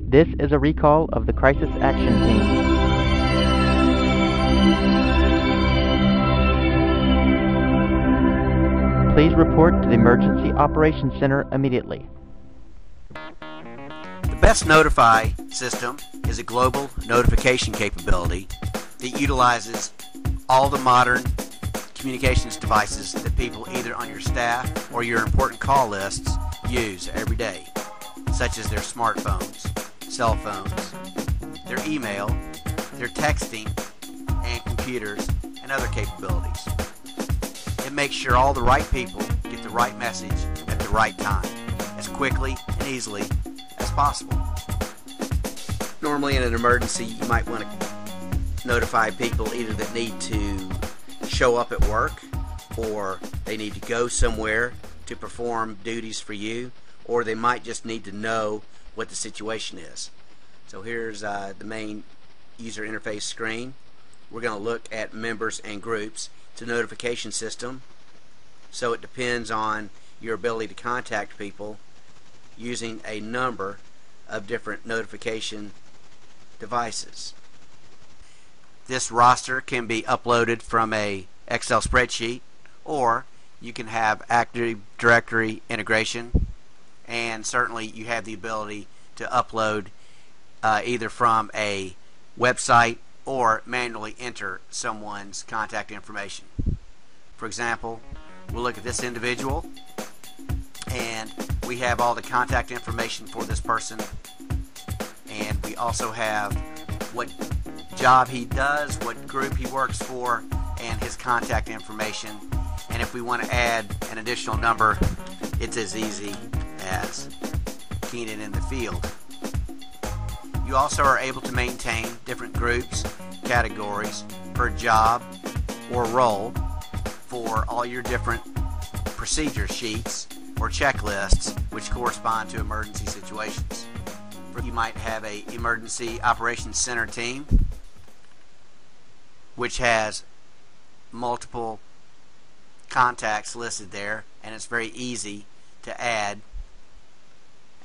This is a recall of the Crisis Action Team. Please report to the Emergency Operations Center immediately. The Best Notify system is a global notification capability that utilizes all the modern communications devices that people either on your staff or your important call lists use every day, such as their smartphones, cell phones, their email, their texting, and computers, and other capabilities. It makes sure all the right people get the right message at the right time, as quickly and easily as possible. Normally in an emergency, you might want to notify people either that need to show up at work, or they need to go somewhere to perform duties for you, or they might just need to know what the situation is. So here's the main user interface screen. We're going to look at members and groups. It's a notification system, so it depends on your ability to contact people using a number of different notification devices. This roster can be uploaded from a Excel spreadsheet, or you can have Active Directory integration, and certainly you have the ability to upload either from a website or manually enter someone's contact information. For example, we'll look at this individual, and we have all the contact information for this person, and we also have what job he does, what group he works for, and his contact information. And if we want to add an additional number, it's as easy as keying it in the field. You also are able to maintain different groups, categories per job or role for all your different procedure sheets or checklists which correspond to emergency situations. You might have a Emergency Operations Center team which has multiple contacts listed there, and it's very easy to add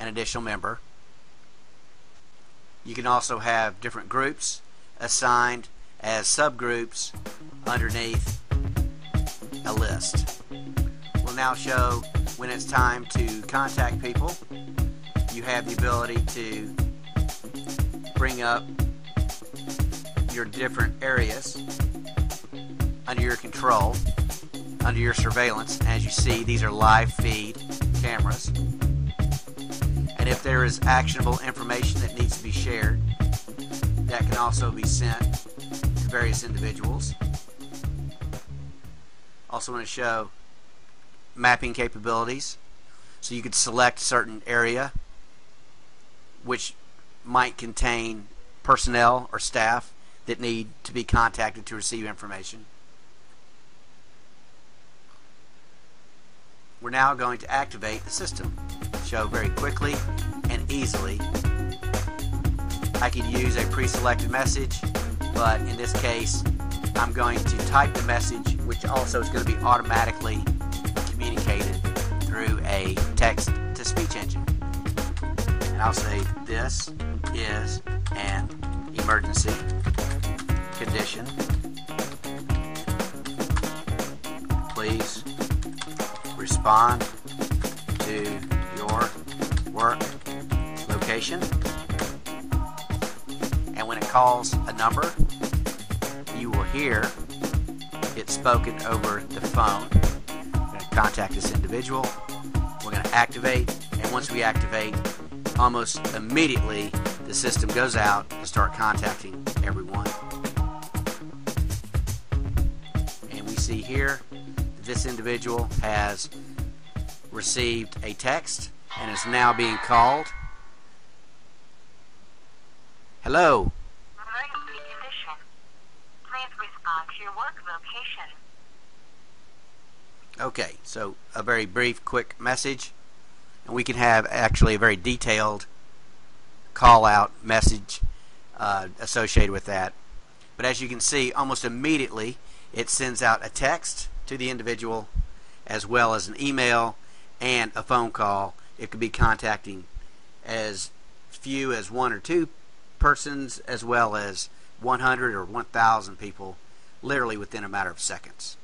an additional member. You can also have different groups assigned as subgroups underneath a list. We'll now show when it's time to contact people. You have the ability to bring up your different areas under your control, under your surveillance. As you see, these are live feed cameras. And if there is actionable information that needs to be shared, that can also be sent to various individuals. Also want to show mapping capabilities. So you could select a certain area which might contain personnel or staff that need to be contacted to receive information. We're now going to activate the system. Show very quickly and easily. I could use a pre-selected message, but in this case I'm going to type the message, which also is going to be automatically communicated through a text-to-speech engine. And I'll say, this is an emergency condition. Please respond to your work location. And when it calls a number, you will hear it spoken over the phone. We're going to contact this individual. We're going to activate, and once we activate, almost immediately the system goes out to start contacting everyone. And we see here that this individual has received a text and is now being called. Hello. Emergency condition. Please respond to your work location. Okay, so a very brief, quick message, and we can have actually a very detailed call-out message associated with that. But as you can see, almost immediately it sends out a text to the individual, as well as an email and a phone call. It could be contacting as few as 1 or 2 persons as well as 100 or 1,000 people literally within a matter of seconds.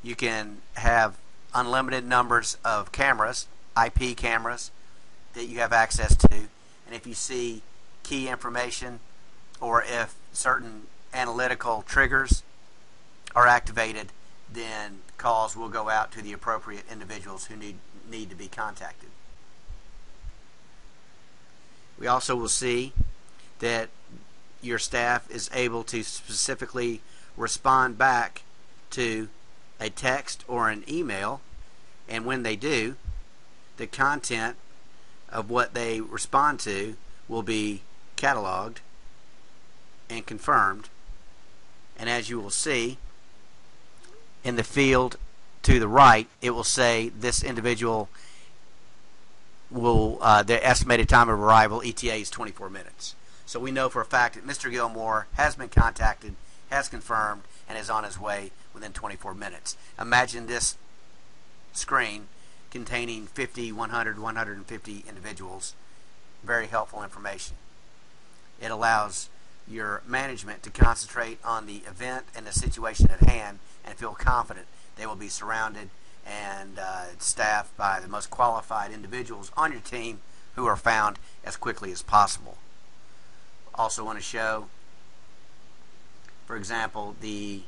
You can have unlimited numbers of cameras, IP cameras, that you have access to. And if you see key information or if certain analytical triggers are activated, then calls will go out to the appropriate individuals who need to be contacted. We also will see that your staff is able to specifically respond back to a text or an email, and when they do, the content of what they respond to will be cataloged and confirmed. And as you will see in the field to the right, it will say this individual will their estimated time of arrival, ETA, is 24 minutes. So we know for a fact that Mr. Gilmore has been contacted, has confirmed, and is on his way within 24 minutes. Imagine this screen containing 50, 100, 150 individuals. Very helpful information. It allows your management to concentrate on the event and the situation at hand and feel confident they will be surrounded and staffed by the most qualified individuals on your team who are found as quickly as possible. Also want to show, for example, the